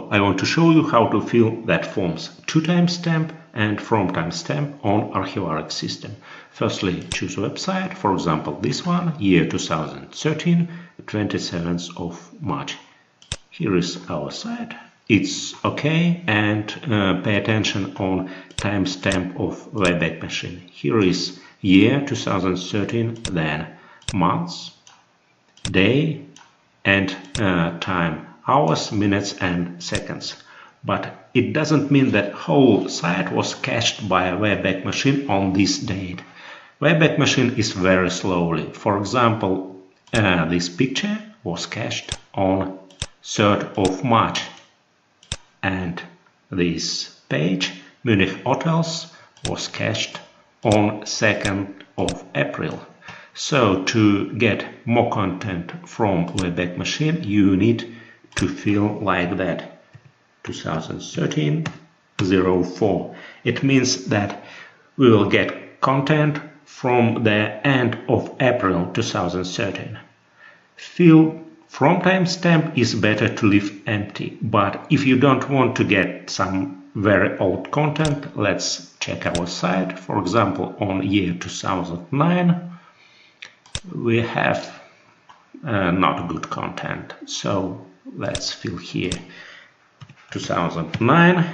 So I want to show you how to fill that forms to timestamp and from timestamp on archivarix system. Firstly, choose a website, for example this one, year 2013, 27th of March. Here is our site. It's okay, and pay attention on timestamp of wayback machine. Here is year 2013, then months, day, and time, hours, minutes and seconds. But it doesn't mean that whole site was cached by a wayback machine on this date. Wayback machine is very slowly. For example, this picture was cached on 3rd of March, and this page, Munich hotels, was cached on 2nd of April. So to get more content from wayback machine, you need to fill like that, 2013-04. It means that we will get content from the end of April 2013. Fill from timestamp is better to leave empty, but if you don't want to get some very old content, let's check our site. For example, on year 2009 we have not good content, so let's fill here 2009,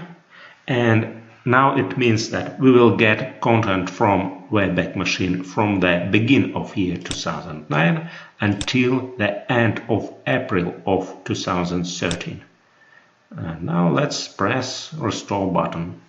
and now it means that we will get content from wayback machine from the beginning of year 2009 until the end of April of 2013. And now let's press restore button.